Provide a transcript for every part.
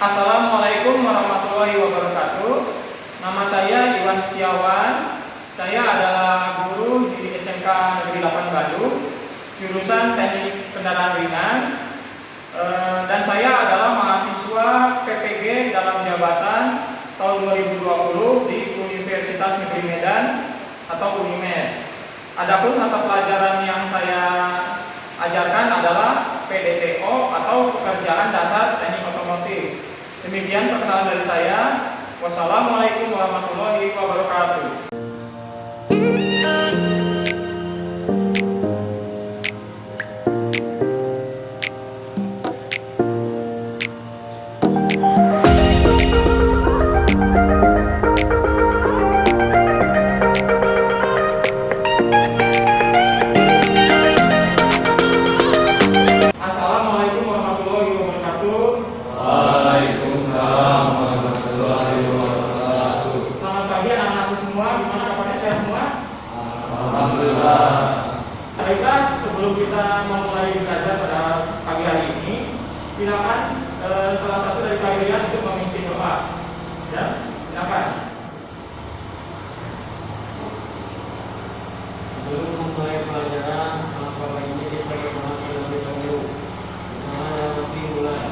Assalamualaikum warahmatullahi wabarakatuh. Nama saya Iwan Setiawan. Saya adalah guru di SMK Negeri 8 Bandung, jurusan Teknik Kendaraan Ringan. Dan saya adalah mahasiswa PPG dalam jabatan tahun 2020 di Universitas Negeri Medan atau UNIMED. Adapun mata pelajaran yang saya ajarkan adalah PDTO atau Pekerjaan Dasar Teknik Otomotif. Demikian perkenalan dari saya. Wassalamualaikum warahmatullahi wabarakatuh. Baiklah, sebelum kita memulai belajar pada pagi hari ini, silakan salah satu dari kalian untuk memimpin doa. Ya, silakan. Sebelum memulai pelajaran, maka ini kita berdoa terlebih dahulu. Nanti mulai.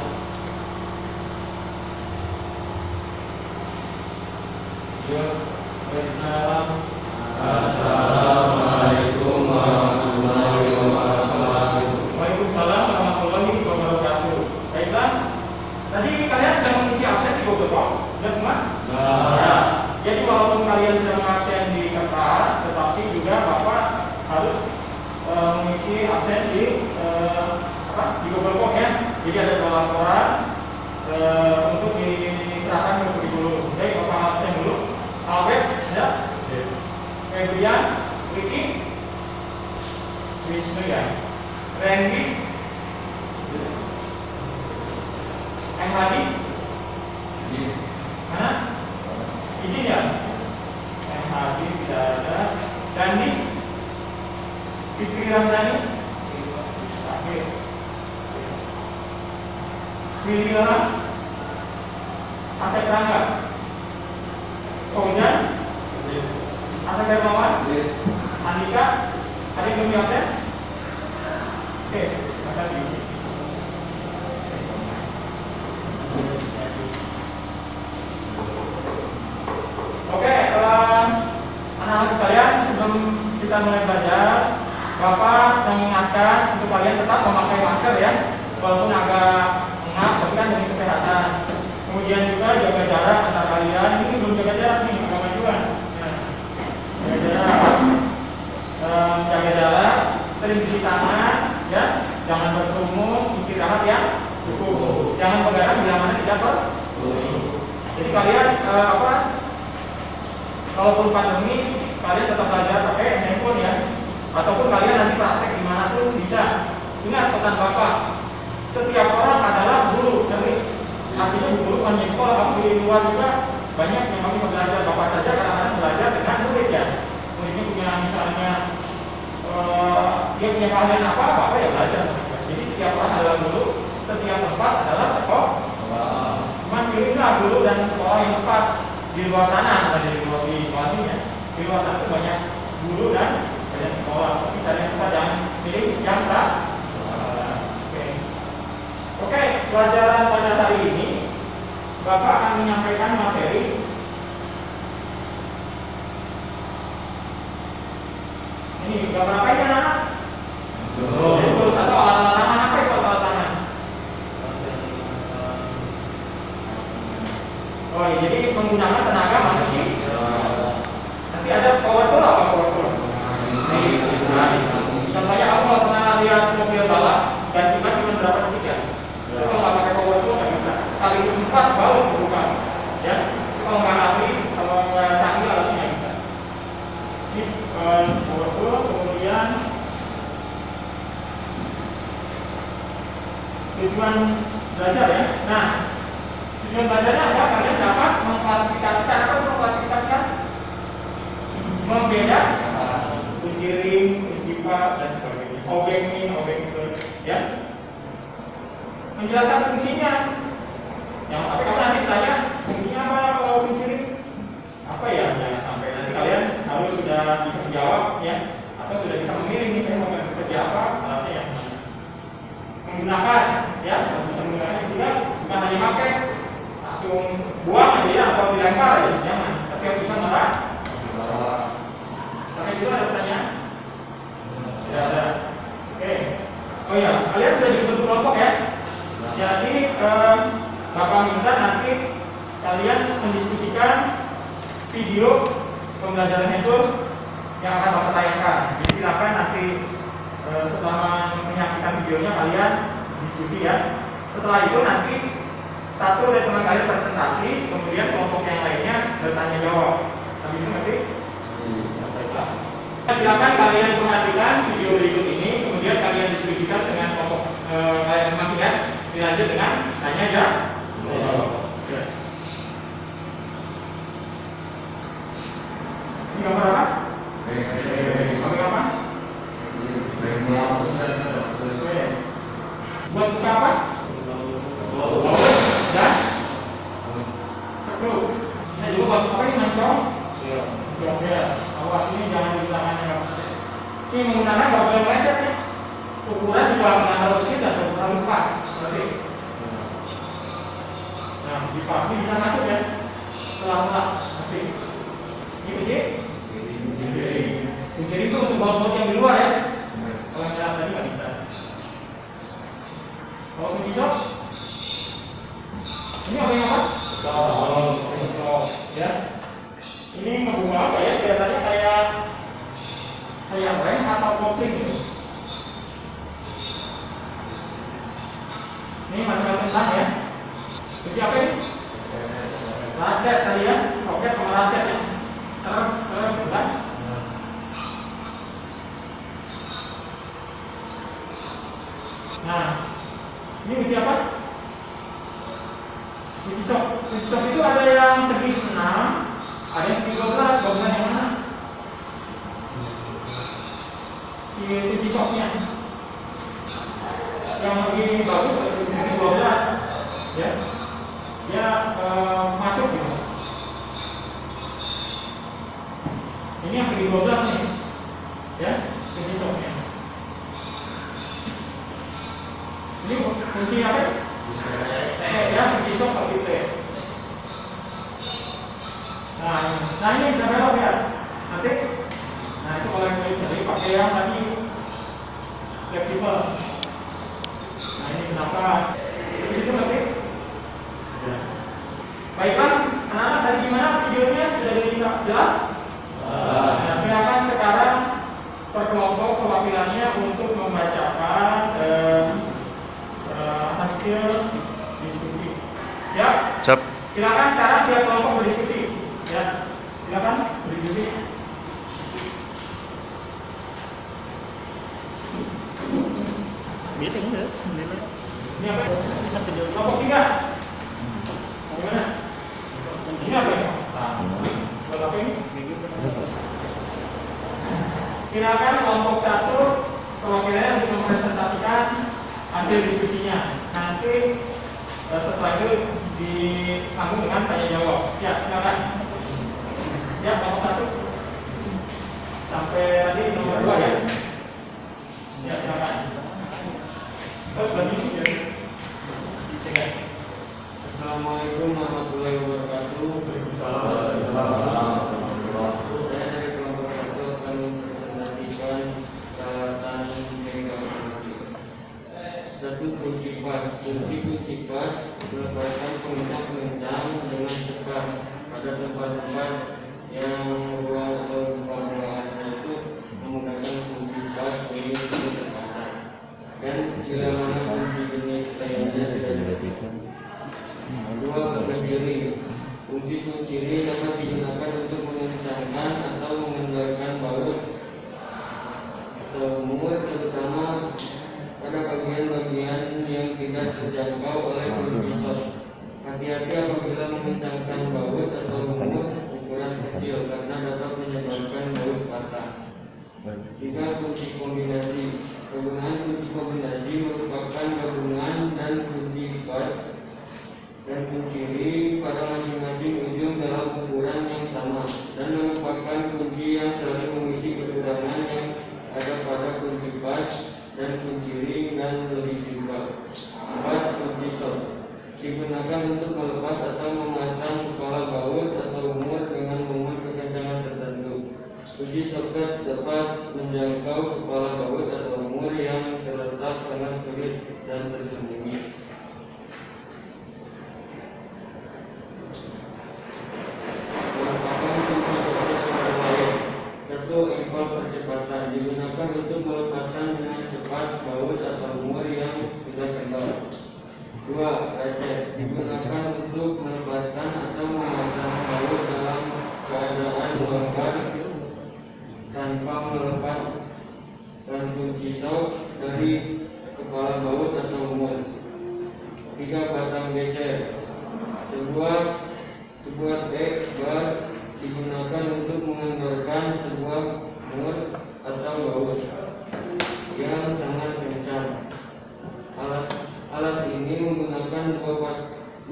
Ya, salam. Assalamualaikum warahmatullahi wabarakatuh. Waalaikumsalam warahmatullahi wabarakatuh. Baiklah, tadi kalian sudah mengisi absen di Google Form, sudah semua? Ya. Jadi walaupun kalian sudah mengabsen di kertas, tetapi juga Bapak harus mengisi absen di Google Form ya. Jadi ada 2 laporan untuk diserahkan ke guru. Jadi Bapak absen dulu. Albert, ya. Febrian, Ricky, Wisnu ya, Randy, M. Hadi, mana? Izin ya? M. Hadi bisa ada, Dandi, Fikri Ramdhani, Sakit, William, Asep Rangga, Sojan, Asal Hermawan, Andika, ada yang belum absen? Oke, akan diisi. Oke, anak-anak sekalian, sebelum kita mulai belajar, Bapak mengingatkan untuk kalian tetap memakai masker ya, walaupun agak engap, tapi kan demi kesehatan. Kemudian juga jaga jarak antar kalian. Ini belum jaga jarak nih, agak majuan. Jaga jarak, sering cuci tangan, ya, jangan berkerumun, istirahat yang cukup, jangan begadang bila mana tidak perlu. Jadi kalian kalaupun pandemi, kalian tetap belajar pakai handphone ya, ataupun kalian nanti praktek di mana pun bisa. Ingat pesan Bapak, setiap orang adalah guru, artinya guru bukan di sekolah, tapi di luar juga banyak yang bisa belajar. Bapak saja kadang-kadang belajar dengan murid ya. Muridnya punya misalnya dia punya keahlian apa ya belajar. Jadi setiap orang adalah guru, setiap tempat adalah sekolah. Cuman pilihlah guru dan sekolah yang tepat. Di luar sana, bukan di luar situasinya. Di luar sana banyak guru dan banyak sekolah. Tapi cari yang tepat, jangan pilih yang sah. Oke, pelajaran pada hari ini Bapak akan menyampaikan materi ini. Gambar apa ini anak? Terus atau alat tangan apa itu alat tangan? Oh, jadi menggunakan tenaga manusia. Nanti ada power tool apa power tool? Contohnya kamu kalau pernah lihat mobil balap gantikan cuma berapa detik ya? Kalau nggak pakai power tool nggak bisa. Sekaligus 4 baru dibuka. Ya, kalau nggak ahli, kalau nggak canggih alatnya nggak bisa. Ini power tool, kemudian tujuan belajar ya. Nah, tujuan belajarnya adalah kalian dapat mengklasifikasikan. Apa itu mengklasifikasikan? Membedakan uji ring, uji pak dan sebagainya. Obeng ini, obeng itu, ya. Menjelaskan fungsinya. Yang sampai langsung buang aja ya, atau dilempar aja, jangan. Tapi harus bisa marah. Sampai situ ada pertanyaan? Tidak ada. Oke. Oh iya, kalian sudah dibentuk kelompok ya? Jadi Bapak minta nanti kalian mendiskusikan video pembelajaran itu yang akan Bapak tayangkan. Jadi silakan nanti setelah menyaksikan videonya kalian diskusi ya. Setelah itu nanti satu dari teman kalian presentasi, kemudian kelompok yang lainnya bertanya jawab. Habis itu nanti silakan kalian perhatikan video berikut ini, kemudian kalian diskusikan dengan kelompok kalian masing-masing ya. Dilanjut dengan tanya jawab. Ini gambar apa? Gambar apa? Buat buka apa? Dan skru. Bisa juga buat apa ini, mancong? Mancong ya. Awas ini jangan digunakan yang ini menggunakan nggak boleh meleset ya. Ukuran juga nggak kecil dan harus pas. Berarti. Nah, di pas ini bisa masuk ya. Sela-sela. Nanti. Ini kecil. Kunci itu untuk baut-baut yang di luar ya. Kalau yang dalam tadi nggak bisa. Kalau kunci sok, ini apa yang apa? Ya. Ini ngebuka apa ya? Kelihatannya kayak rem atau kopling gitu. Ini masalah tentang ya. Kunci apa ini? Racet tadi ya, soket sama racet ya. Bukan? Nah, ini kunci apa? Kunci sok. Kunci sok itu ada yang segi 6, ada yang segi 12. Bagusan yang mana? Si kunci soknya. Yang lebih bagus ada segi 12. Ya. Dia masuk gitu. Ini yang segi 12 nih. Ya, kunci soknya. Ini kunci apa? Ya, kunci sok atau T. Nah ini bisa belok ya. Nanti, nah itu kalau yang jadi pakai yang tadi fleksibel. Nah ini kenapa? Di situ nanti. Baiklah, anak-anak tadi gimana videonya sudah jelas? Nah, silakan sekarang per kelompok perwakilannya untuk membacakan hasil diskusi. Ya. Silakan sekarang tiap kelompok berdiskusi. Ya. Silakan berdiskusi. Meeting enggak sebenarnya? Ini apa? Bisa video. Kelompok 3. Gimana? Ini apa ya? Buat apa ini? Silakan kelompok 1 perwakilannya untuk mempresentasikan hasil diskusinya. Nanti setelah itu disambung dengan tanya jawab. Ya, silakan. Ya, kelompok 1 sampai tadi nomor 2 ya. Ya, silakan. Terus bagi ya. Assalamualaikum warahmatullahi wabarakatuh. Saya dari kelompok 1 akan mempresentasikan catatan teknikal matematik. 1. Kunci pas. Kunci pas merupakan pengencang dengan cepat pada tempat-tempat yang ruang atau formulanya itu menggunakan kunci pas ini kecepatan. Dan bila mana kunci jenis lainnya tidak diperhatikan. 2. Berdiri. Kunci kunciri dapat digunakan untuk mengencangkan atau mengendalikan baut atau muat, terutama pada bagian-bagian yang tidak terjangkau oleh kunci sok. Hati-hati apabila mengencangkan baut atau muat ukuran kecil karena dapat menyebabkan baut patah. 3. Kunci kombinasi. Penggunaan kunci kombinasi merupakan gabungan dan kunci pas dan kunciri pada masing-masing ujung dalam ukuran yang sama dan merupakan kunci yang saling mengisi kekurangan yang ada pada kunci pas dan kunciri dan lebih simpel. 4. Kunci sok. digunakan untuk melepas atau memasang kepala baut atau umur dengan momen kekencangan tertentu. Kunci soket dapat menjangkau kepala baut atau umur yang terletak sangat sulit dan tersembunyi. Kelengkapan kunci soket yang lain. 1. Empal percepatan digunakan untuk melepaskan dengan cepat baut atau umur yang sudah kendor. 2. Ratchet digunakan untuk melepaskan atau memasang baut dalam keadaan longgar tanpa melepaskan kunci sok dari kepala baut atau umur. 3. Batang geser sebuah deck bar digunakan untuk mengendorkan sebuah umur atau baut yang sangat kencang. Alat ini menggunakan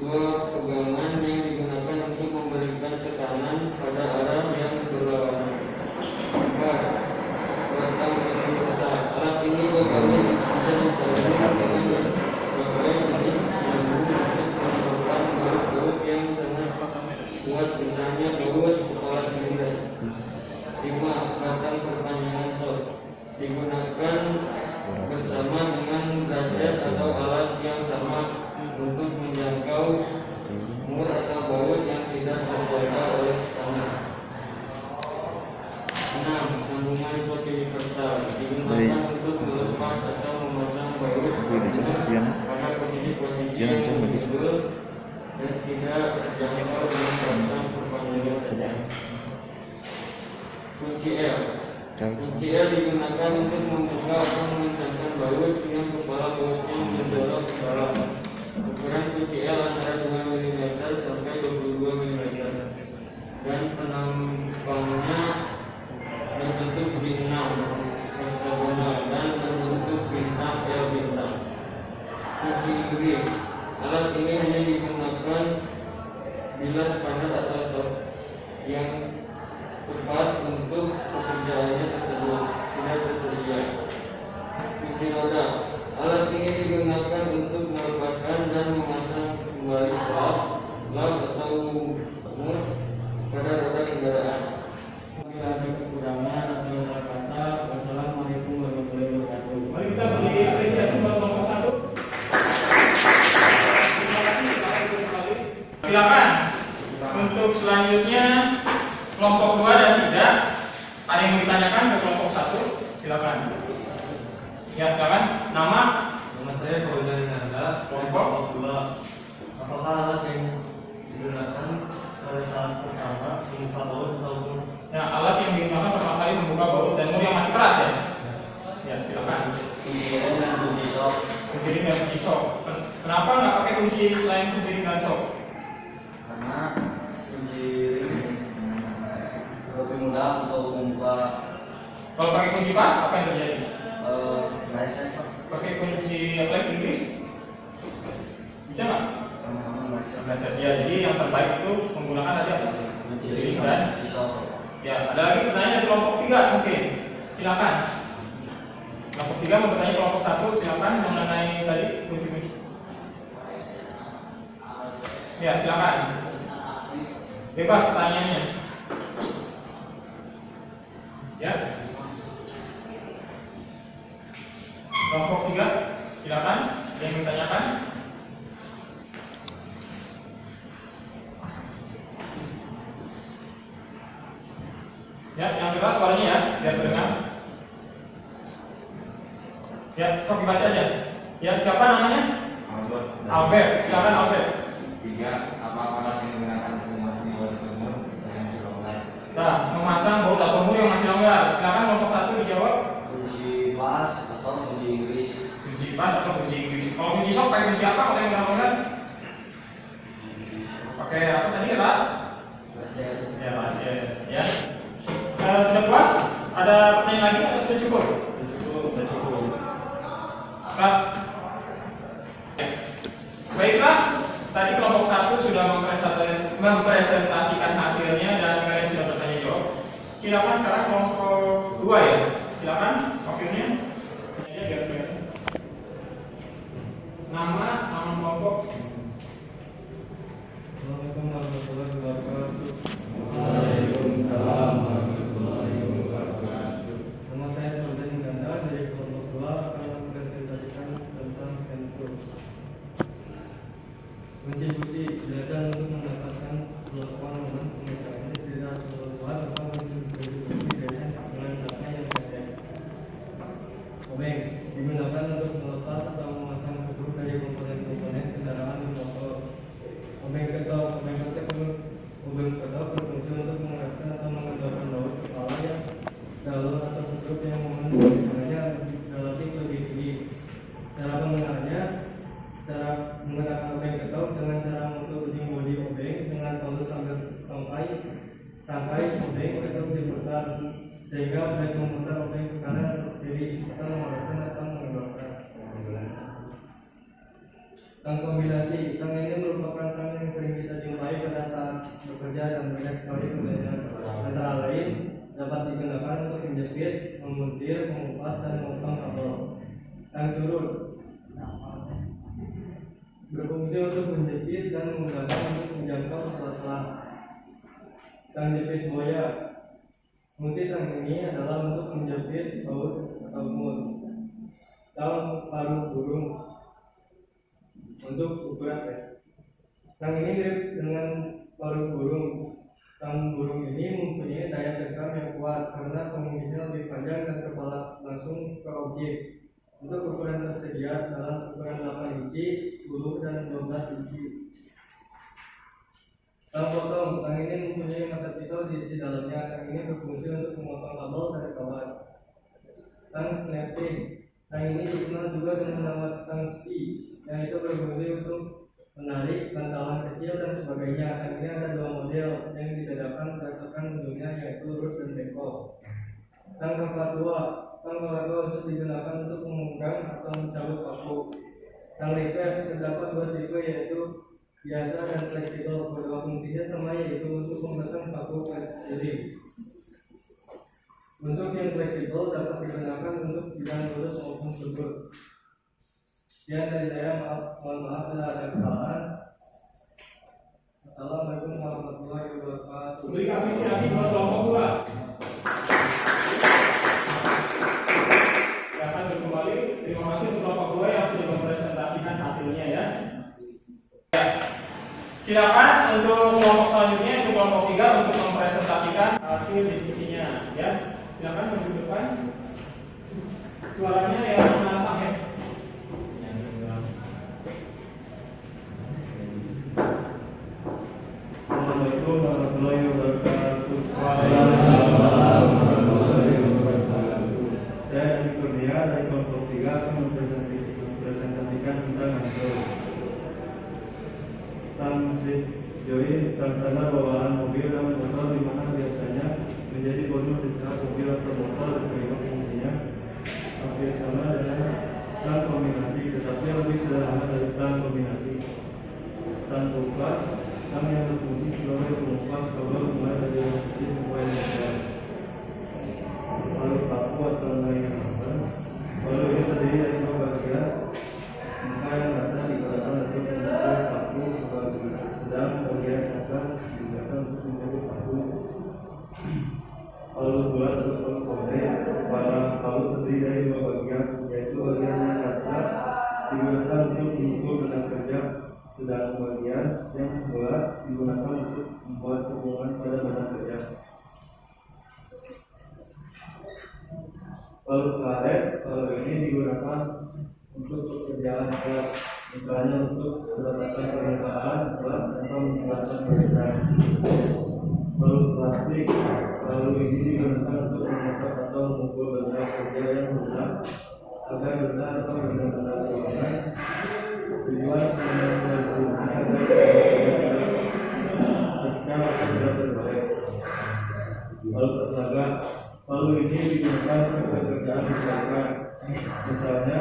dua pegangan yang digunakan untuk memberikan tekanan pada arah yang berlawanan. 4. Batang besar. Alat ini berbeda bisa disesuaikan dengan berbagai jenis bambu untuk menyebabkan baut-baut yang sangat kuat, misalnya baut kepala silinder. 5. Batang perpanjangan sok digunakan bersama dengan ratchet atau alat yang sama untuk menjangkau umur atau baut yang tidak terjaga oleh standar. 6. Sambungan sok universal digunakan untuk melepas atau memasang baut pada posisi-posisi yang menjulur dan tidak terjangkau dengan batang perpanjangan saja. Kunci L. Kunci L digunakan untuk membuka atau mengencangkan baut yang kepala bautnya mendorong ke dalam. Ukuran kunci L antara 2 mm sampai 22 mm dan penampangnya berbentuk segi 6 heksagonal dan berbentuk bintang L bintang. Kunci Inggris. Alat ini hanya digunakan bila sepadan atau sok yang tepat untuk pekerjaannya tersebut tidak tersedia. Kunci roda. Alat ini digunakan untuk melepaskan dan memasang kembali lap atau umur pada roda kendaraan. Bila ada kekurangan atau salah kata, wassalamualaikum warahmatullahi wabarakatuh. Mari kita beri apresiasi buat kelompok 1. Silakan. Untuk selanjutnya kelompok 2 dan 3 ada yang mau ditanyakan ke kelompok 1? Silakan. Ya, silakan. Nama saya Fauzan Nanda, kelompok 2. Apakah alat yang digunakan pada saat pertama membuka baut ataupun alat yang digunakan pertama kali membuka baut dan mur yang masih keras ya? Ya, silakan. kunci ring dan kunci sok? Kunci ring dan kunci sok. Kenapa nggak pakai kunci selain kunci ring dan sok? Karena kunci ring lebih mudah untuk membuka. Kalau pakai kunci pas, apa yang terjadi? Reset Pakai kunci apa lagi, Inggris? Bisa nggak? sama-sama Reset. Ya, jadi yang terbaik itu menggunakan tadi apa? kunci Kunci ring ring dan kunci sok. ya, ada lagi pertanyaan dari kelompok 3 mungkin. Silakan. Kelompok 3 mau bertanya kelompok 1, silakan mengenai tadi kunci-kunci. Ya, silakan. Bebas pertanyaannya. Ya. Kelompok 3, silakan yang ditanyakan. Ya, yang keras suaranya ya, biar terdengar. Ya, sok dibaca aja. Ya, siapa namanya? Albert. Silakan Albert. 3. Apa alat yang digunakan untuk memasang baut umur yang masih longgar? Nah, memasang baut atau mur yang masih longgar. Silakan kelompok 1 dijawab. Kunci pas atau kunci Inggris? Kunci pas atau kunci Inggris. Kalau kunci sok pakai kunci apa? Kalau yang longgar? Pakai apa tadi ya, Pak? Reset. Ya, Pak. Ya. Sudah puas? Ada pertanyaan lagi atau sudah cukup? Sudah cukup. Pak. Baiklah, tadi kelompok 1 sudah mempresentasikan hasilnya dan kalian sudah bertanya jawab. Silakan sekarang kelompok 2 ya. Silakan wakilnya. Nama kelompok. disediakan untuk mendapatkan peluang momen pembicaraan tidak keluar atau berdiskusi dengan data yang ada. Obeng digunakan untuk melepas atau memasang skru dari komponen-komponen kendaraan bermotor. Obeng kedok berfungsi untuk mengeratkan atau mengendorkan baut kepala yang galon atau skru yang menggunakannya relatif lebih tinggi. Cara penggunaannya: cara menggunakan obeng kedok dengan cara memukul ujung bodi obeng dengan palu sambil rangkai obeng kedok diputar sehingga baik memutar obeng ke kanan atau kiri atau meluruskan atau mengendorkan. Tang kombinasi: tang ini merupakan tang yang sering kita jumpai pada saat bekerja dan banyak sekali gunanya. Antara lain dapat digunakan untuk menjepit, memuntir, mengupas, dan memotong kabel. Tang curut berfungsi untuk menjepit dan memudahkan untuk menjangkau sela-sela. Tang jepit buaya, fungsi tang ini adalah untuk menjepit baut atau mut. Tang paru burung untuk ukuran es. Tang ini mirip dengan paru burung. Tang burung ini mempunyai daya cengkram yang kuat karena penguncinya lebih panjang dan kepala langsung ke objek. Untuk ukuran tersedia dalam ukuran 8 inci, 10 dan 12 inci. Tang potong, tang ini mempunyai mata pisau di sisi dalamnya. Tang ini berfungsi untuk memotong kabel dari kawan. Tang snapping, tang ini dikenal juga dengan nama tang ski, yang itu berfungsi untuk menarik bantalan kecil dan sebagainya. Tang ini ada dua model yang dibedakan berdasarkan ujungnya, yaitu lurus dan bengkok. Tang kavatua bisa digunakan untuk memegang atau mencabut paku. Tang reverse terdapat dua tipe, yaitu biasa dan fleksibel. Kedua fungsinya sama, yaitu untuk memasang paku ke diri. Untuk yang fleksibel dapat digunakan untuk bidang lurus maupun kusut. Sekian dari saya, mohon maaf bila ada kesalahan. Assalamualaikum warahmatullahi wabarakatuh. Beri apresiasi buat kelompok 2. Terima kasih untuk kelompok 2 yang sudah mempresentasikan hasilnya ya. Silakan untuk kelompok selanjutnya, untuk kelompok 3 untuk mempresentasikan hasil diskusinya ya. Silakan menunjukkan suaranya yang menantang ya. Assalamualaikum warahmatullahi wabarakatuh. Saya Adi Kurnia dari kelompok 3 akan mempresentasikan tentang hasil. Tang join tanda bawaan mobil dan motor di mana biasanya menjadi bonus di saat mobil atau motor diterima fungsinya hampir sama dengan tang kombinasi, tetapi lebih sederhana dari tang kombinasi. Tang kupas, tang yang berfungsi sebagai pengupas kabel mulai dari posisi sampai lebar. Lalu paku atau lain apa? Lalu ini terdiri dari dua bagian. Maka yang rata digunakan untuk membentuk paku sebagai sedang bagian cakar digunakan untuk menjadi paku. Lalu bulat atau kode pada palu terdiri dari dua bagian, yaitu bagian yang rata digunakan untuk memukul benang kerja, sedang bagian yang bulat digunakan untuk membuat hubungan pada benang kerja. Palu karet, palu ini digunakan untuk pekerjaan keras, misalnya untuk meletakkan permukaan plat atau menempatkan barisan. Palu plastik, palu ini digunakan untuk memotong atau memukul benda kerja yang rusak agar benda atau benda-benda ruangan. Tujuan pengembangan berfungsi agar ketika kerja terbaik. Palu tenaga, palu ini digunakan untuk pekerjaan misalkan, misalnya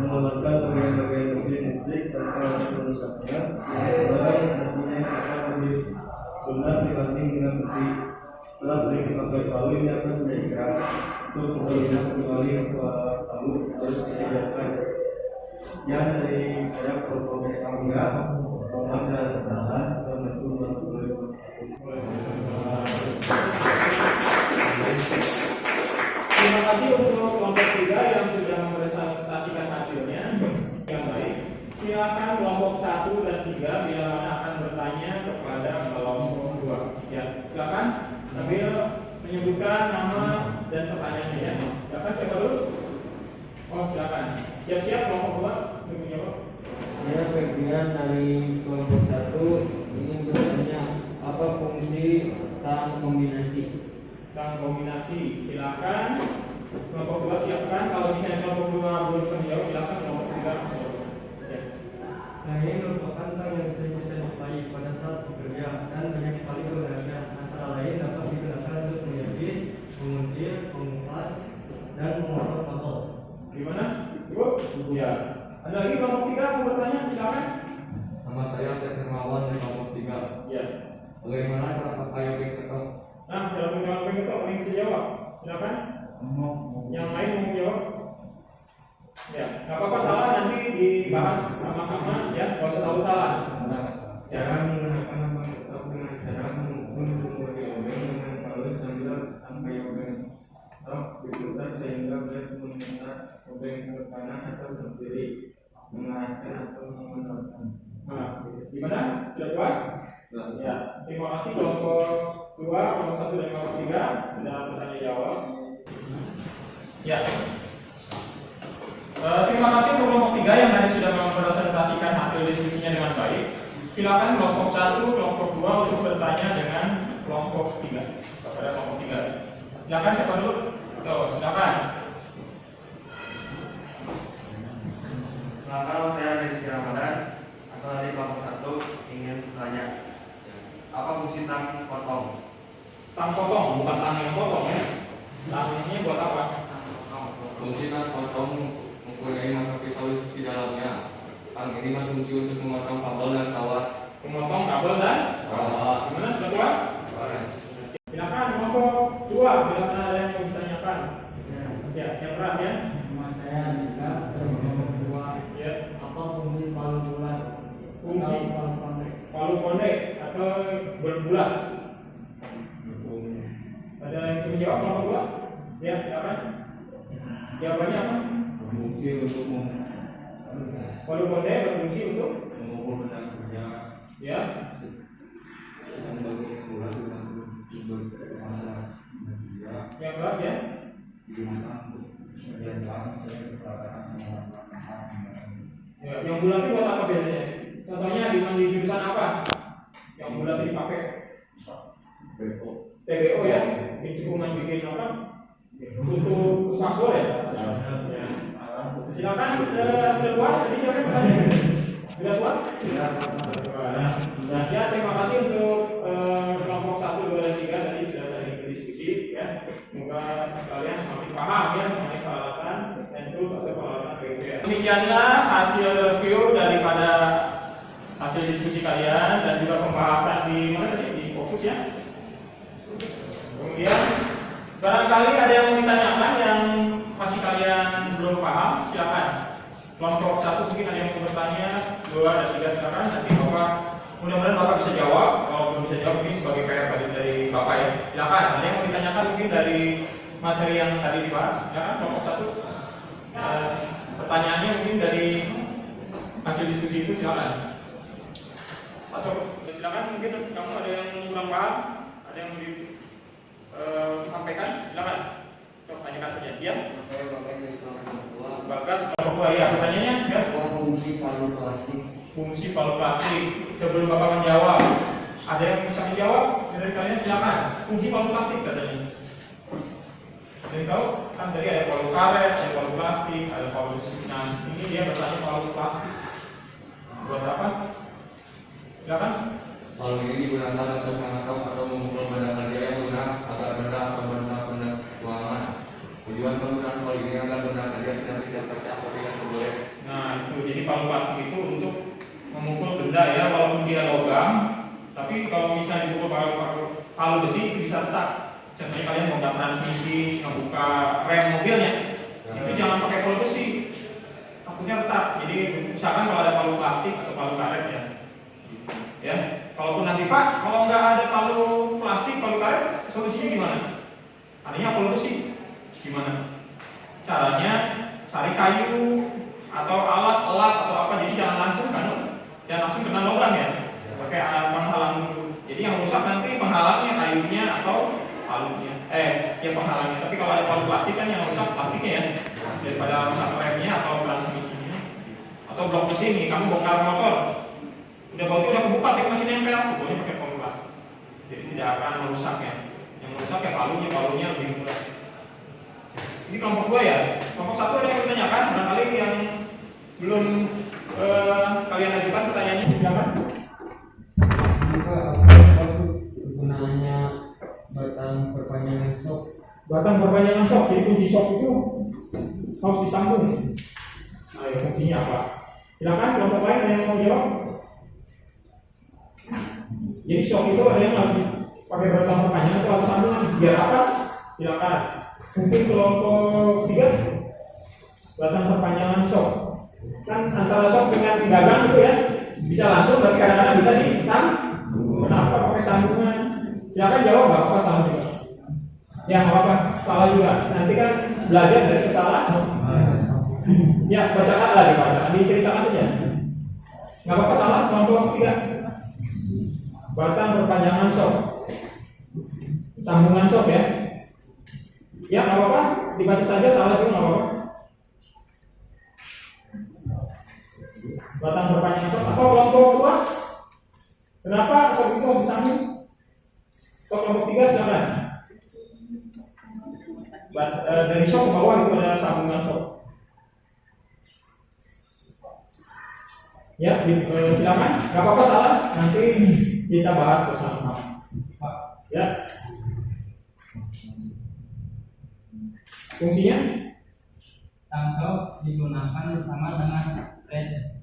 mengamankan bagian-bagian mesin listrik tanpa harus merusaknya, barang nantinya akan lebih benar dibanding dengan besi. Setelah sering dipakai palu ini akan menjadi keras. Untuk memberikan kembali ke palu harus dikerjakan. Yang dari saya kelompok ketiga, mohon dan kesalahan. Assalamualaikum warahmatullahi wabarakatuh. Terima kasih untuk kelompok 3 yang sudah mempresentasikan hasilnya yang baik. Silakan kelompok 1 dan 3 bila mana sambil menyebutkan nama dan pertanyaannya ya. Silakan siapa dulu? Oh silakan. Siap-siap kelompok 2 untuk menjawab. Saya bagian dari kelompok 1 ingin bertanya apa fungsi tang kombinasi? Tentang kombinasi, silakan kelompok 2 siapkan. Kalau misalnya kelompok 2 belum bisa menjawab, silakan kelompok 3 menjawab. Ya. Nah, ini merupakan tang yang sering kita jumpai pada saat bekerja dan banyak sekali kegunaannya. Antara lain dapat digunakan untuk menjepit, menguntir, mengupas, dan memotong kabel. Gimana? Cukup? Ya. Ada lagi kelompok 3 mau bertanya? Silakan. Nama saya Syed Hermawan dari kelompok 3. Ya. Bagaimana cara pakai obeng ketok? Nah, cara menjawab itu ada yang bisa jawab. Silakan. Yang lain mau jawab? Ya, nggak apa-apa salah nanti dibahas sama-sama ya. Nggak usah tahu salah. Cara menggunakan lambang ketok dengan cara memukul jumlah obeng dengan palu sambil sampai obeng ketok diputar sehingga blade memutar obeng ke kanan atau ke kiri, mengarahkan atau mengendorkan. Nah, gimana? Sudah puas? Ya, terima kasih kelompok 2, kelompok 1 dan kelompok 3 sudah bertanya jawab. Ya. Terima kasih untuk kelompok 3 yang tadi sudah mempresentasikan hasil diskusinya dengan baik. Silakan kelompok 1, kelompok 2 untuk bertanya dengan kelompok 3 kepada kelompok 3. Silakan siapa dulu? Tuh, silakan. Kalau saya dari Ramadan, asal dari kelompok 1 ingin bertanya, apa fungsi tang potong? Tang potong, bukan tang yang potong ya. Tang ini buat apa? Fungsi tang potong mempunyai mata pisau di sisi dalamnya. Tang ini berfungsi untuk memotong kabel dan kawat. Memotong kabel dan Kawat. gimana sudah tua? Silakan kelompok 2 bila mana ada yang mau ditanyakan. Ya, yang keras ya. Nama saya juga dari kelompok 2. Ya, Apa fungsi palu bulat? Fungsi? Palu pendek. palu pendek atau berbulat. Ada yang bisa menjawab kelompok 2? Ya, silakan. Jawabannya apa? Berfungsi untuk Palu pendek berfungsi untuk memukul benda kerja ya. dan bagi bulan dengan bermasalah dia Yang keras ya. digunakan untuk kemudian bang saya perkataan Ya, yang bulat itu buat apa biasanya? Contohnya di jurusan apa? Yang bulat dipakai TBO ya. Ini cuma bikin apa? Untuk spakbor ya. Ya. Silakan sudah puas tadi siapa yang bertanya? Sudah puas? Nah, ya terima kasih untuk kelompok 1, 2, dan 3 tadi sudah sering berdiskusi ya. Semoga kalian semakin paham ya mengenai peralatan dan tools atau peralatan PUBG. Demikianlah hasil review daripada hasil diskusi kalian dan juga pembahasan di mana tadi di fokus ya. Kemudian barangkali ada yang mau ditanyakan yang masih kalian belum paham, silakan. Kelompok 1 mungkin ada yang mau bertanya, 2 dan 3 silakan. Nanti Bapak, mudah-mudahan Bapak bisa jawab. Kalau belum bisa jawab mungkin sebagai PR dari Bapak ya. Silakan. Ada yang mau ditanyakan mungkin dari materi yang tadi dibahas. Silakan kelompok 1. Pertanyaannya mungkin dari hasil diskusi itu silakan. Atau silakan mungkin kamu ada yang kurang paham, ada yang mau sampaikan, silakan. Coba tanyakan saja. Ya. Saya bagian dari kelompok 2. Bagas kelompok 2 ya. Pertanyaannya, ya. Apa fungsi palu plastik? Fungsi palu plastik. Sebelum Bapak menjawab, ada yang bisa menjawab dari kalian silakan. Fungsi palu plastik katanya. Jadi tahu kan tadi ada palu karet, ada palu plastik, ada palu. Nah, ini dia bertanya palu plastik. Buat apa? Silakan. Palu ini digunakan untuk menangkap atau memukul benda kerja yang lunak agar benda atau benda ruangan. Tujuan penggunaan palu ini agar benda kerja tidak pecah atau tidak tergores. Nah, itu jadi palu plastik itu untuk memukul benda ya, walaupun dia logam, tapi kalau misalnya dipukul palu besi itu bisa retak. Contohnya kalian mau buka transmisi, ngebuka rem mobilnya, itu jangan pakai palu besi, takutnya retak. Jadi misalkan kalau ada palu plastik atau palu karet ya, kalaupun nanti Pak, kalau nggak ada palu plastik, palu karet, solusinya gimana? Adanya palu besi, gimana? Caranya cari kayu atau alas, elat atau apa, jadi jangan langsung kena logam ya, pakai penghalang dulu. Jadi yang rusak nanti penghalangnya, kayunya atau palutnya, ya penghalangnya. Tapi kalau ada palut plastik kan yang rusak plastiknya ya, daripada rusak remnya atau transmisinya atau blok mesin nih, kamu bongkar motor, udah bautnya udah kebuka tapi masih nempel, pokoknya pakai palut plastik. Jadi tidak akan merusak ya. Yang merusak ya palunya lebih mudah. Ini kelompok 2 ya. Kelompok 1 ada yang bertanyakan, barangkali yang belum kalian ajukan pertanyaannya, silakan. Gunanya batang perpanjangan sok. Batang perpanjangan sok, jadi kunci sok itu harus disambung. Nah, ya, fungsinya apa? Silakan kelompok lain ada yang mau jawab. Jadi sok itu ada yang harus pakai batang perpanjangan itu harus sambungan. Biar apa? Silakan. Mungkin kelompok 3 batang perpanjangan sok. Kan antara sok dengan gagang itu ya bisa langsung, tapi kadang-kadang bisa disambung. Kenapa pakai sambungan? Silakan jawab, nggak apa-apa, salah juga. Ya nggak apa-apa, salah juga. Nanti kan belajar dari kesalahan. Ya bacakan lah, diceritakan saja. Nggak apa-apa, salah. Kelompok 3 batang perpanjangan sok, sambungan sok ya. Ya nggak apa-apa, dibaca saja, salah juga nggak apa-apa. Batang perpanjangan sok atau kelompok 2, kenapa sok itu harus disambung? Sok kelompok 3 silakan. Dari sok ke bawah itu ada sambungan sok. Ya, silakan. Nggak apa-apa, salah. Nanti kita bahas bersama-sama. Ya. Fungsinya? Tangsel digunakan bersama dengan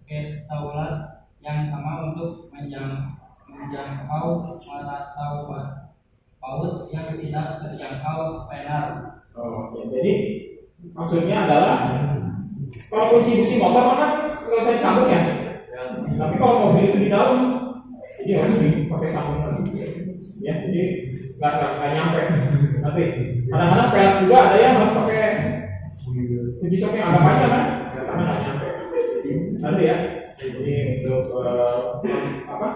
retaulat yang sama untuk menjangkau atau paut yang tidak terjangkau spenar. Oh, ya. Jadi maksudnya adalah kalau kunci busi motor kan nggak usah disambung ya. Tapi kalau mobil itu di dalam, jadi harus dipakai sambungan. Ya, jadi nggak nyampe. Nanti kadang-kadang pelet juga ada yang harus pakai kunci sok yang agak panjang kan, karena nggak nyampe. Nanti ya, jadi untuk apa?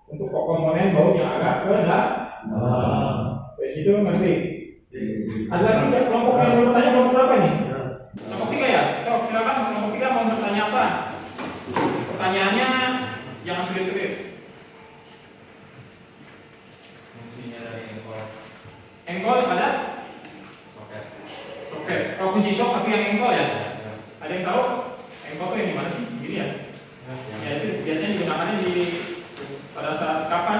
Untuk komponen baut yang agak berat. Dari situ ngerti. Ada lagi siapa kelompok yang mau bertanya, kelompok berapa ini? Kelompok 3 ya. So, silakan kelompok 3 mau bertanya apa? Pertanyaannya jangan sulit-sulit. Fungsinya dari Engkol ada? soket. Soket. Kalau kunci sok tapi yang engkol ya? Ada yang tahu? Engkol itu yang di mana sih? Gini ya? Ya itu biasanya digunakannya di pada saat kapan?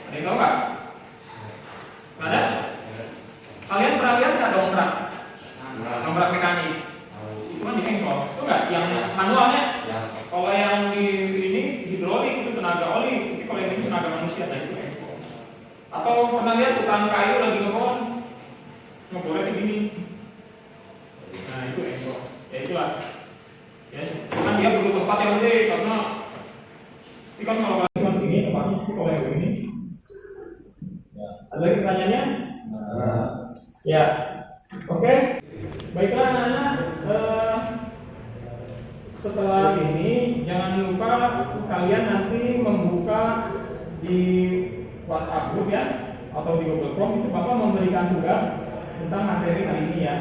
Ada yang tahu nggak? Nggak ada? Kalian pernah lihat nggak dongkrak? Dongkrak mekanik. Itu kan di engkol. Itu nggak? Yang manualnya? Kalau yang di ini hidrolik itu tenaga oli, tapi kalau yang ini tenaga manusia, nah itu engkol. Atau pernah lihat tukang kayu lagi ngeborek begini? Nah itu engkol. Ya itulah. Ya, kan dia perlu tempat yang gede karena ini kan kalau cuma segini tempatnya, tapi kalau yang begini. Ya. Ada lagi pertanyaannya? Ya. Oke. Baiklah anak-anak. Setelah ini jangan lupa kalian nanti membuka di WhatsApp group ya atau di Google Form, itu Bapak memberikan tugas tentang materi hari ini ya.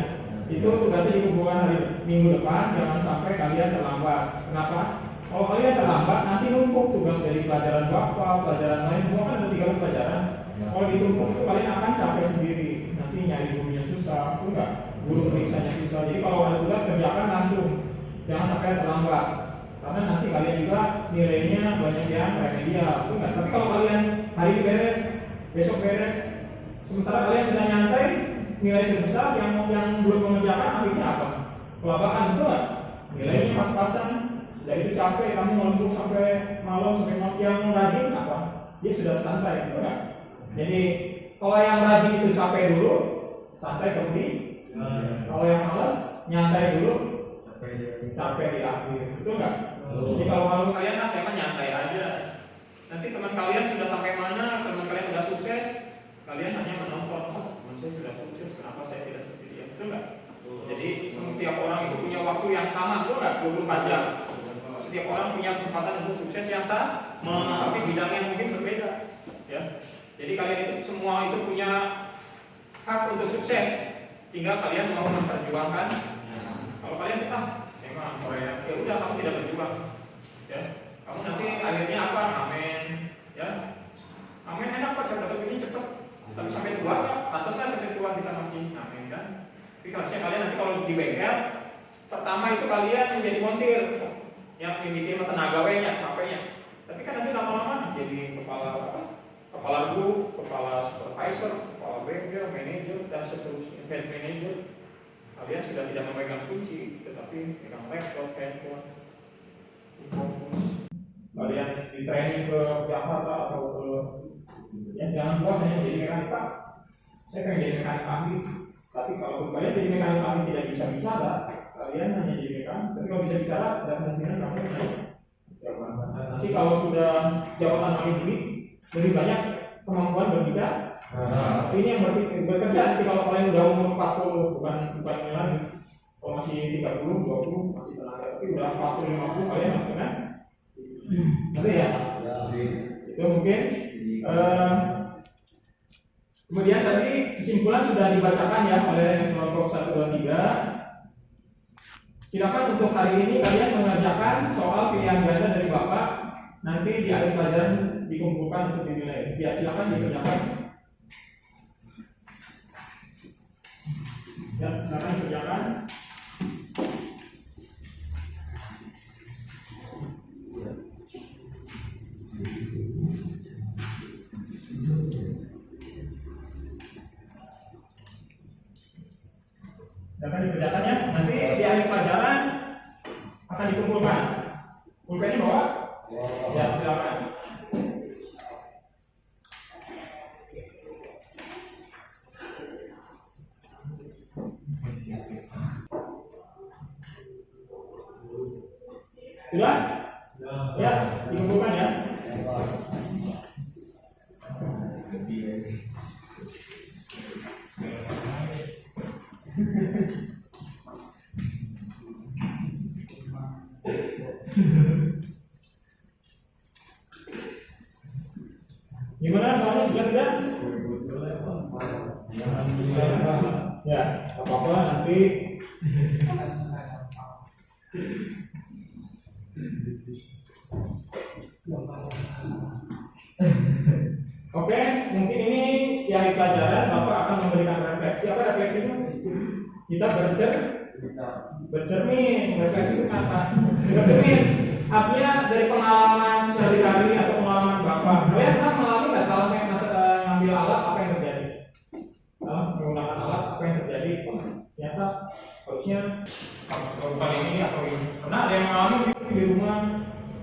Itu tugasnya dikumpulkan hari minggu depan, jangan sampai kalian terlambat. Kenapa? Kalau kalian terlambat nanti numpuk tugas dari pelajaran Bapak, pelajaran lain, semua kan ada 3 pelajaran. Kalau ditumpuk itu kalian akan capek sendiri. Nanti nyari gurunya susah, itu enggak? Guru periksanya susah. Jadi kalau ada tugas kerjakan langsung. Jangan sampai terlambat, karena nanti kalian juga nilainya banyak yang remedial, itu kan? Tapi kalau kalian hari ini beres, besok beres, sementara kalian sudah nyantai, nilai sudah besar, yang belum mengerjakan akhirnya apa? Kelabakan, itu kan? Nilainya pas-pasan, dan itu capek, kamu ngeluh sampai malam, sampai malam. Yang rajin apa? Dia sudah santai, itu kan? Jadi kalau yang rajin itu capek dulu, santai kemudian. Kalau yang malas, nyantai dulu, capek di akhir, betul nggak? Jadi kalau kalian saya kan nyantai aja. Nanti teman kalian sudah sampai mana, teman kalian sudah sukses, kalian hanya menonton. Oh, teman saya sudah sukses, kenapa saya tidak seperti dia? Betul nggak? Jadi setiap orang itu punya waktu yang sama, betul nggak? 24 jam. Setiap orang punya kesempatan untuk sukses yang sama, tapi bidangnya mungkin berbeda. Ya. Jadi kalian itu semua itu punya hak untuk sukses. Tinggal kalian mau memperjuangkan. Kalau kalian emang Korea, ya udah kamu tidak berjuang. Ya, kamu nanti akhirnya apa? Amin. Ya, amin enak kok dapat ini cepet. Tapi sampai tua ya, pantasnya sampai tua kita masih amin kan? Tapi harusnya kalian nanti kalau di bengkel, pertama itu kalian menjadi montir, yang diterima tenagawanya, capeknya. Tapi kan nanti lama-lama jadi kepala guru, kepala supervisor, kepala bengkel, manajer dan seterusnya, head manager. Kalian sudah tidak memegang kunci, tetapi megang laptop, handphone, kalian di training ke Jakarta atau ke ya jangan puas hanya menjadi mekanik Pak. Saya pengen jadi mekanik ahli. Tapi kalau kalian jadi mekanik ahli tidak bisa bicara, kalian hanya jadi mekanik. Tapi kalau bisa bicara, ada kemungkinan kamu jabatan. Nanti kalau sudah jabatan makin tinggi, lebih banyak kemampuan berbicara. Ini yang bekerja. Nanti kalau kalian udah umur 40, bukan ini lagi. Kalau masih 30, 20 masih tenaga. Tapi udah 40, 50 kalian masih kan? Nanti ya. Itu mungkin. Kemudian tadi kesimpulan sudah dibacakan ya oleh kelompok 1, 2, 3. Silakan untuk hari ini kalian mengerjakan soal pilihan ganda dari Bapak. Nanti di akhir pelajaran dikumpulkan untuk dinilai. Ya silakan dikerjakan. Ya silakan kerjakan. Akan dikerjakan ya. Nanti di akhir pelajaran akan dikumpulkan. Pulpennya bawa? Ya, silakan. Sudah? Ya, dikumpulkan ya. Gimana soalnya sudah tidak? Ya, apa-apa nanti. Oke, mungkin ini di akhir pelajaran Bapak akan memberikan refleksi. Apa refleksinya? Kita bercermin. Refleksi itu apa? Bercermin. Artinya dari pengalaman sehari-hari atau pengalaman Bapak. Kalian pernah mengalami nggak salah ngambil alat, apa yang terjadi? Salah menggunakan alat, apa yang terjadi? Ternyata harusnya kali ini atau ini. Pernah ada yang mengalami di rumah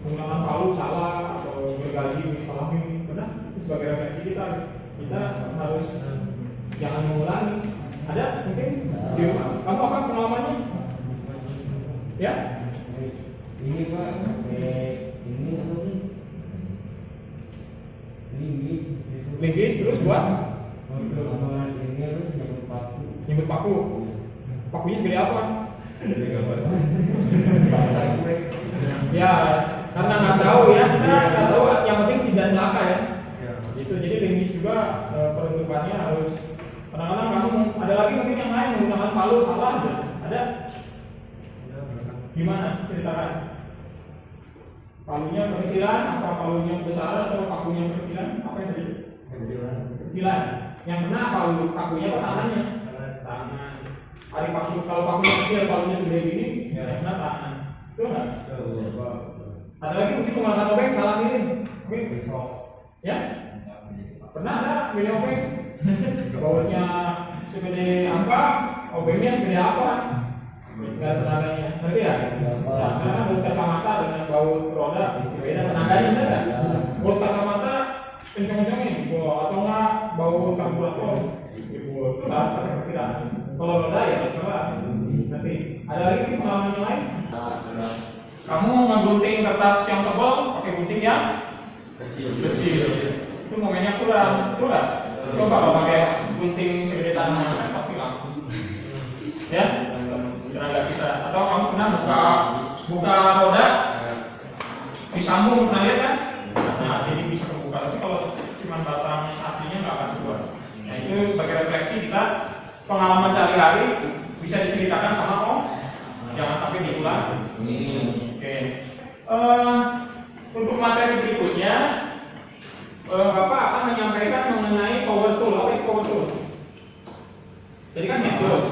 menggunakan palu salah atau gergaji disalahin? Pernah? Itu sebagai refleksi kita harus jangan mengulangi. Ada mungkin di rumah. Kamu apa pengalamannya? Ya? Ini Pak, ini apa nih? Linggis terus buat? Ini harus nyebut paku. Pakunya segede apa? Ya, karena nggak tahu ya, kita nggak tahu. Yang penting tidak celaka ya. Itu jadi linggis juga peruntukannya harus. Kadang-kadang kamu ada lagi mungkin yang lain menggunakan palu salah aja. Ada? Gimana? Ceritakan. Palunya kekecilan, apa palunya besar atau pakunya kekecilan? Apa yang terjadi? Kekecilan. Yang kena pakunya apa tangannya? Tangan. Hari paku kalau pakunya kecil, palunya segede gini, yang kena tangan. Itu enggak? Ada lagi mungkin pengalaman obeng salah ini. Obeng besok. Ya? Pernah ada milih obeng? Bautnya segede apa? Obengnya segede apa? Nggak tenaganya, ngerti ya? Nah, karena baut kacamata dengan baut roda beda tenaganya, benar nggak? Baut kacamata kenceng-kencengin, atau nggak baut karburator, itu dasar perkiraan. Kalau roda ya terserah. Nanti ada lagi pengalaman yang lain? Kamu ngegunting kertas yang tebal pakai gunting yang kecil. Itu momennya kurang, betul nggak? Coba kalau pakai gunting segede tangan pasti langsung. Ya? Tenaga kita. Atau kamu pernah buka roda disambung, pernah lihat kan? Nah, jadi bisa kebuka. Tapi kalau cuma batang aslinya kita pengalaman sehari-hari bisa diceritakan sama Om. Jangan sampai diulang. Oke. Untuk materi berikutnya, Bapak akan menyampaikan mengenai power tool. Apa itu power tool? Jadi kan metode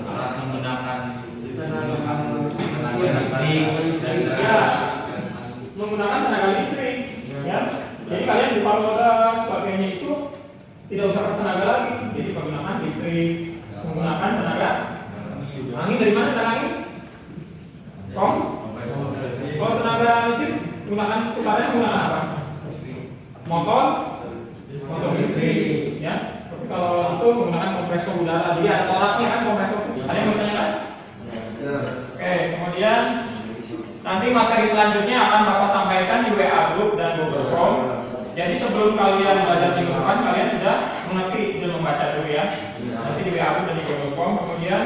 alat menggunakan menggunakan tenaga listrik, ya. Jadi kalian di Paroda sebagainya itu tidak usah pakai tenaga lagi. Jadi menggunakan listrik, menggunakan tenaga angin. Dari mana tenaga angin? Kalau tenaga listrik menggunakan tukarannya menggunakan apa? Motor listrik, ya. Tapi kalau itu menggunakan kompresor udara. Jadi ada tolaknya kan kompresor. Ada yang bertanya kan? Oke, kemudian nanti materi selanjutnya akan Bapak sampaikan di WA Group dan Google Form. Jadi sebelum kalian belajar minggu depan, kalian sudah mengerti, sudah membaca dulu ya. Nanti di WA Group dan di Google Form. Kemudian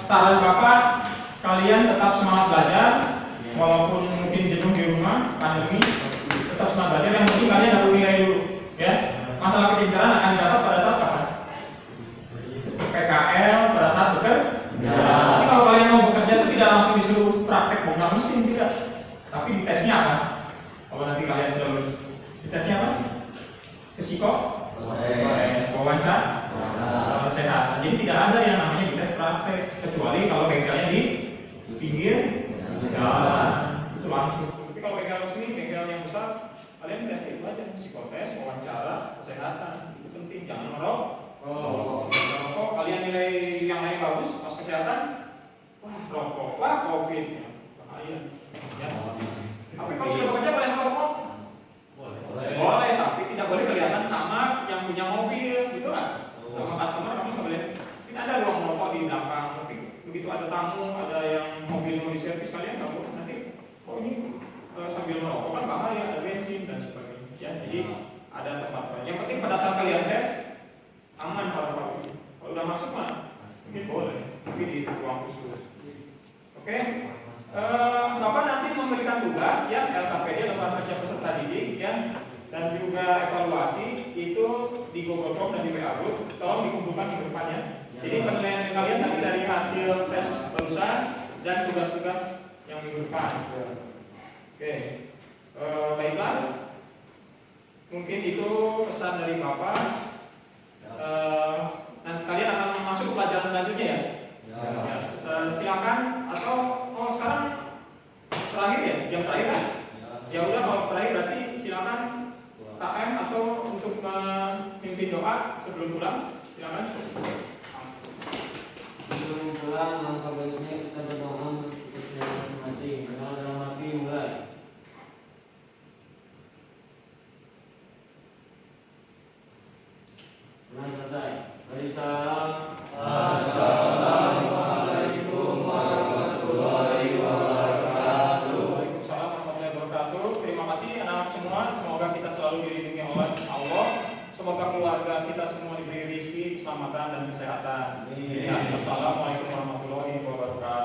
saran Bapak, kalian tetap semangat belajar, walaupun mungkin jenuh di rumah, pandemi, tetap semangat belajar. Yang penting kalian dapat nilai dulu, ya. Masalah kepintaran akan didapat pada saat apa? PKL, pada saat bekerja. Tapi kalau kalian mau bekerja itu tidak langsung disuruh praktek bongkar mesin, tidak. Tapi di tesnya apa? Kalau nanti kalian sudah lulus, di tesnya apa? Wawancara, kesehatan. Jadi tidak ada yang namanya di tes praktek, kecuali kalau bengkelnya di pinggir jalan, itu langsung. Tapi kalau bengkel resmi, bengkel yang besar, kalian tes itu aja, psikotes, wawancara, kesehatan. Itu penting, jangan merokok. Merokok, kalian nilai yang lain bagus, pas kesehatan, wah rokok, wah COVID, bahaya. Ya. Tapi kalau sudah bekerja boleh merokok? Boleh, tapi tidak boleh kelihatan sama yang punya mobil, gitu kan? Sama customer kamu nggak boleh. Mungkin ada ruang merokok di belakang, tapi begitu ada tamu, ada yang mobil mau diservis, kalian nggak boleh. Nanti, oh ini sambil merokok kan bahaya, ada bensin dan sebagainya. Ya, jadi ada tempat. Yang penting pada saat kalian tes aman kalau udah masuk mah mungkin boleh, tapi di ruang khusus. Oke. Bapak nanti memberikan tugas ya, LKPD lembaga kerja peserta didik ya, dan juga evaluasi itu di Google Form dan di WA Group. Tolong dikumpulkan di depannya. Jadi penilaian kalian nanti dari hasil tes barusan dan tugas-tugas yang minggu depan. Oke. Baiklah. Mungkin itu pesan dari Bapak. Nanti kalian akan masuk ke pelajaran selanjutnya ya. Ya. Silakan atau sekarang terakhir ya, jam terakhir kan? Ya udah, kalau terakhir berarti silakan KM atau untuk memimpin doa sebelum pulang, silakan. Sebelum pulang, langkah berikutnya kita berdoa untuk masing-masing. Kenal dalam hati mulai. Nah, selesai. Beri salam. Assalamualaikum warahmatullahi wabarakatuh. Waalaikumsalam warahmatullahi wabarakatuh. Terima kasih anak-anak semua. Semoga kita selalu dilindungi oleh Allah. Semoga keluarga kita semua diberi rezeki, keselamatan dan kesehatan. Ya, Assalamualaikum warahmatullahi wabarakatuh.